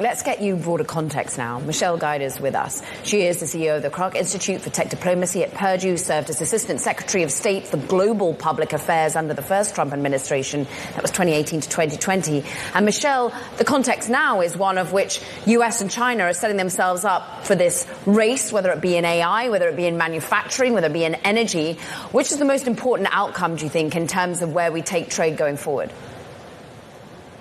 Let's get you broader context now. Michelle Guida is with us. She is the CEO of the Krach Institute for Tech Diplomacy at Purdue, served as Assistant Secretary of State for Global Public Affairs under the first Trump administration. That was 2018 to 2020. And Michelle, the context now is one of which US and China are setting themselves up for this race, whether it be in AI, whether it be in manufacturing, whether it be in energy. Which is the most important outcome, do you think, in terms of where we take trade going forward?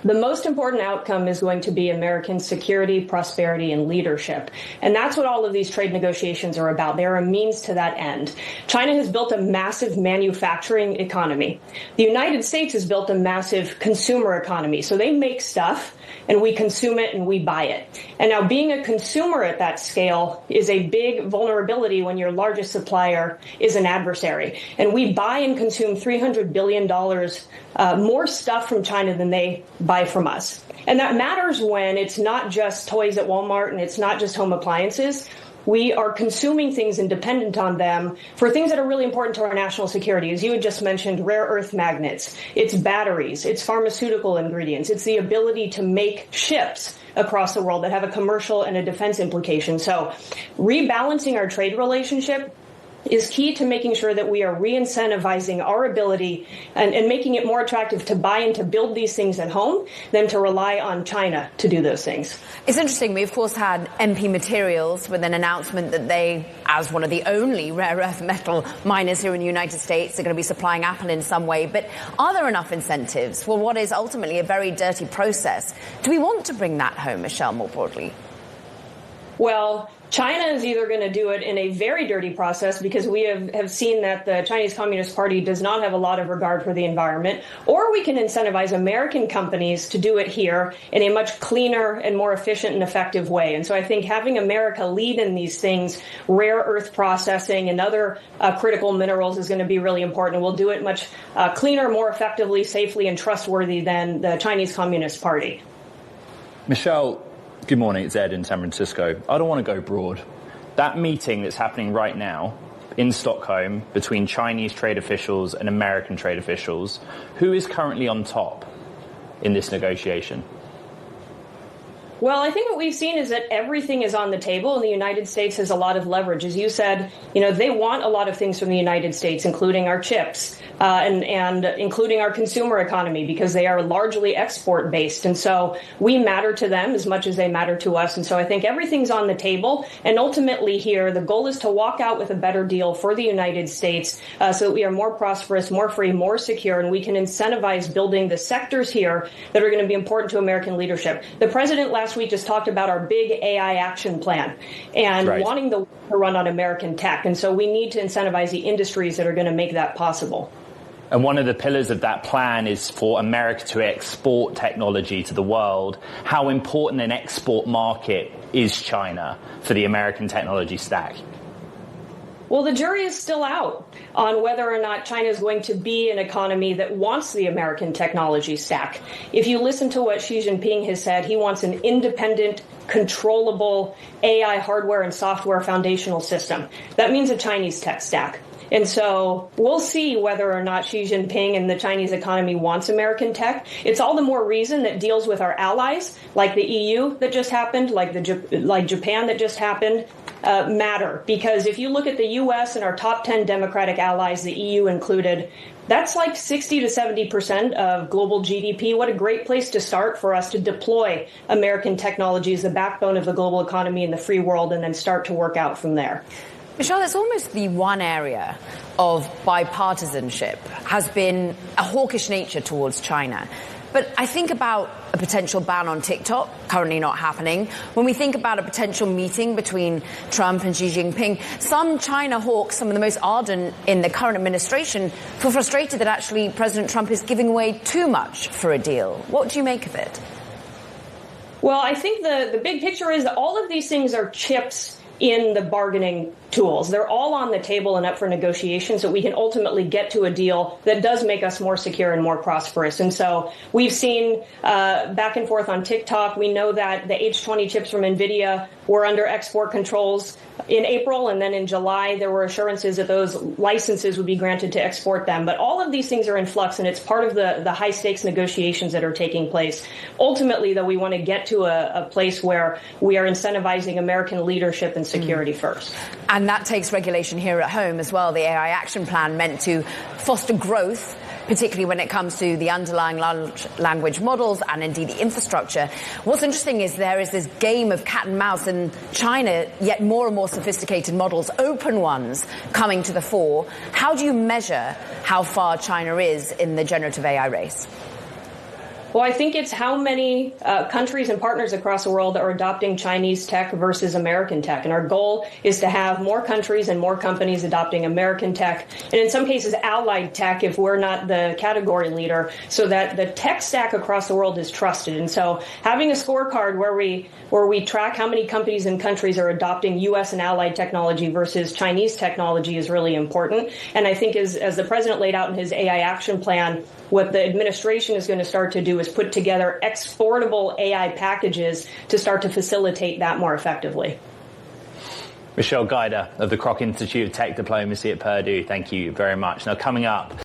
The most important outcome is going to be American security, prosperity, and leadership. And that's what all of these trade negotiations are about. They are a means to that end. China has built a massive manufacturing economy. The United States has built a massive consumer economy. So they make stuff, and we consume it, and we buy it. And now being a consumer at that scale is a big vulnerability when your largest supplier is an adversary. And we buy and consume $300 billion more stuff from China than they buy from us. And that matters when it's not just toys at Walmart and it's not just home appliances. We are consuming things and dependent on them for things that are really important to our national security. As you had just mentioned, rare earth magnets, it's batteries, it's pharmaceutical ingredients, it's the ability to make ships across the world that have a commercial and a defense implication. So rebalancing our trade relationship is key to making sure that we are re-incentivizing our ability and making it more attractive to buy and to build these things at home than to rely on China to do those things. It's interesting. We, of course, had MP Materials with an announcement that they, as one of the only rare earth metal miners here in the United States, are going to be supplying Apple in some way. But are there enough incentives for what is ultimately a very dirty process? Do we want to bring that home, Michelle, more broadly? Well, China is either going to do it in a very dirty process because we have seen that the Chinese Communist Party does not have a lot of regard for the environment, or we can incentivize American companies to do it here in a much cleaner and more efficient and effective way. And so I think having America lead in these things, rare earth processing and other critical minerals, is going to be really important. We'll do it much cleaner, more effectively, safely, and trustworthy than the Chinese Communist Party. Michelle, good morning, it's Ed in San Francisco. I don't want to go broad. That meeting that's happening right now in Stockholm between Chinese trade officials and American trade officials, who is currently on top in this negotiation? Well, I think what we've seen is that everything is on the table, and the United States has a lot of leverage. As you said, they want a lot of things from the United States, including our chips and including our consumer economy, because they are largely export based. And so we matter to them as much as they matter to us. And so I think everything's on the table. And ultimately here, the goal is to walk out with a better deal for the United States so that we are more prosperous, more free, more secure, and we can incentivize building the sectors here that are going to be important to American leadership. The president last week just talked about our big AI action plan and wanting the world to run on American tech. And so we need to incentivize the industries that are going to make that possible. And one of the pillars of that plan is for America to export technology to the world. How important an export market is China for the American technology stack? Well, the jury is still out on whether or not China is going to be an economy that wants the American technology stack. If you listen to what Xi Jinping has said, he wants an independent, controllable AI hardware and software foundational system. That means a Chinese tech stack. And so we'll see whether or not Xi Jinping and the Chinese economy wants American tech. It's all the more reason that deals with our allies, like the EU that just happened, like Japan that just happened, matter. Because if you look at the U.S. and our top 10 democratic allies, the EU included, that's like 60 to 70% of global GDP. What a great place to start for us to deploy American technology as the backbone of the global economy in the free world, and then start to work out from there. Michelle, that's almost the one area of bipartisanship has been a hawkish nature towards China. But I think about a potential ban on TikTok, currently not happening. When we think about a potential meeting between Trump and Xi Jinping, some China hawks, some of the most ardent in the current administration, feel frustrated that actually President Trump is giving away too much for a deal. What do you make of it? Well, I think the big picture is that all of these things are chips in the bargaining tools. They're all on the table and up for negotiation so we can ultimately get to a deal that does make us more secure and more prosperous. And so we've seen back and forth on TikTok. We know that the H20 chips from NVIDIA were under export controls in April, and then in July there were assurances that those licenses would be granted to export them. But all of these things are in flux, and it's part of the high-stakes negotiations that are taking place. Ultimately, though, we want to get to a place where we are incentivizing American leadership and security first. And that takes regulation here at home as well. The AI Action Plan meant to foster growth, particularly when it comes to the underlying large language models and indeed the infrastructure. What's interesting is there is this game of cat and mouse in China, yet more and more sophisticated models, open ones, coming to the fore. How do you measure how far China is in the generative AI race? Well, I think it's how many countries and partners across the world are adopting Chinese tech versus American tech. And our goal is to have more countries and more companies adopting American tech, and in some cases allied tech if we're not the category leader, so that the tech stack across the world is trusted. And so having a scorecard where we track how many companies and countries are adopting U.S. and allied technology versus Chinese technology is really important. And I think as the president laid out in his AI action plan, what the administration is going to start to do is put together exportable AI packages to start to facilitate that more effectively. Michelle Guida of the Krach Institute of Tech Diplomacy at Purdue, thank you very much. Now, coming up.